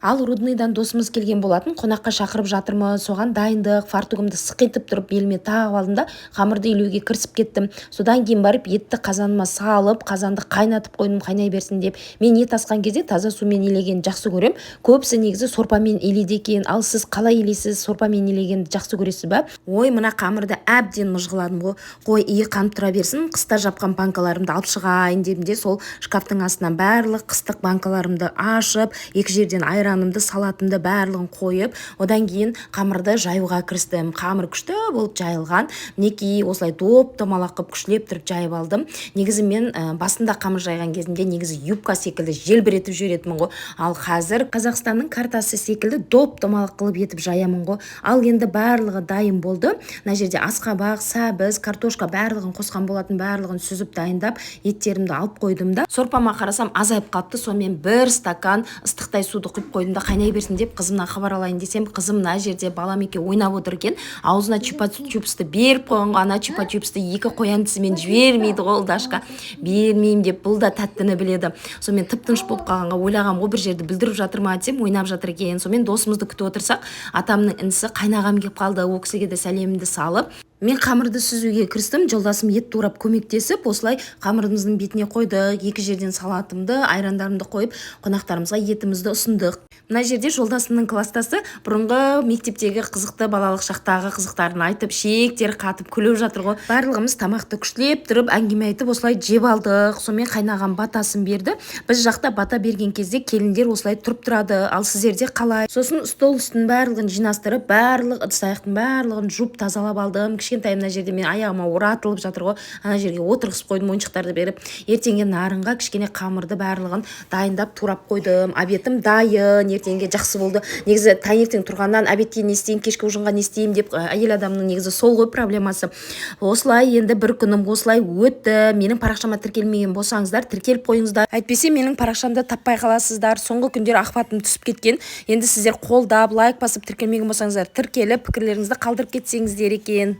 Ал Рудныйдан досымыз келген болатын, қонаққа шақырып жатырмыз, соған дайындық, фартугымды сықитып тұрып беліме тағып алдым да қамырды илеуге кірісіп кеттім. Содан кейін барып етті қазаныма салып, қазанды қайнатып қойдым, қайнай берсін деп. Мен ет асқан кезде таза сумен илегенді жақсы көрем. Көбісі негізі сорпамен илейді екен. Ал сіз қалай илейсіз? Сорпамен илегенді жақсы көресіз ба? Ой, мына қамырды әбден мұжғыладым ғой. Қой, ие қанып тұра берсін. Қыста жапқан банкаларымды алып шығайын дедім де, сол шкафтың астынан барлық қыстық банкаларымды ашып, екі жерден айранымды, салатымды барлығын қойып, одан кейін қамырды жаюға кірістім. Қамыр күшті болып жайылған. Мінекей осылай доп-домалақ қып күшлеп тұрып жайып алдым. Негізі мен басында қамыр жайған кезімде негізі юбка секілді желбіретіп жүретінмін ғой. Ал қазір Қазақстанның картасы секілді доп-домалақ қылып етіп жаямын ғой. Ал енді барлығы дайын болды. Мына жерде асқабақ, сәбіз, картошка барлығын қосқан болатын, барлығын сүзіп дайындап, еттерімді алып қойдым да. Сорпама қарасам азайып қалыпты. Сонымен бір стакан ыстықтай суды құйып қойдым да, қайнай берсін деп қызымнан хабар алайын десем, қызым мына жерде балам екеуі ойнап отыр екен. Аузына чупа-чупсты беріп қойған ғой. Ана чупа-чупсты екі қоян тісімен жібермейді ғой, Дашка. Бермеймін деп, бұл да тәттіні біледі. Сонымен тып-тыныш болып қалғанға ойлағам, ғой бір жерді білдіріп жатыр ма десем, ойнап жатыр екен. Сонымен досымызды күтіп отырсақ, атамның інісі қайнағам келіп қалды. Ол кісіге де сәлемімді салып, мен қамырды сүзуге кірістім. Жолдасым ет турап көмектесіп, осылай қамырымыздың бетіне қойдық. Екі жерден салатымды, айрандарымды қойып, қонақтарымызға етімізді ұсындық. Мына жерде жолдасымның кластасы бұрынғы мектептегі қызықты балалық шақтағы қызықтарын айтып, шектер қатып күліп жатыр ғой. Барлығымыз тамақты күштеп тұрып, әңгіме айтып, осылай жеп алдық. Сонымен қайнаған батасын берді. Біз жақта бата берген кезде келіндер осылай тұрып тұрады. Ал сіздерде қалай? Сосын стол үстін барлығын жинастырып, барлық ыдыс-аяқтың барлығын жуып тазалап алдым. Кішкентай мына жерде мен аяғыма оратылып жатыр ғой. Ана жерге отырғызып қойдым, ойыншықтарды беріп. Ертеңге нарынға кішкене қамырды барлығын дайындап турап қойдым. Обедім дайын, ертеңге жақсы болды. Негізі таңертең тұрғаннан обедке не істеймін, кешкі ужинға не істеймін деп әйел адамның негізі сол ғой проблемасы. Осылай енді бір күнім осылай өтті. Менің парақшама тіркелмеген болсаңыздар, тіркеліп қойыңыздар. Әйтпесе менің парақшамды таппай қаласыздар. Соңғы күндер ақпаратым түсіп кеткен. Енді сіздер қолдап, лайк басып тіркелмеген болсаңыздар, тіркеліп пікірлеріңізді қалдырып кетсеңіздер екен.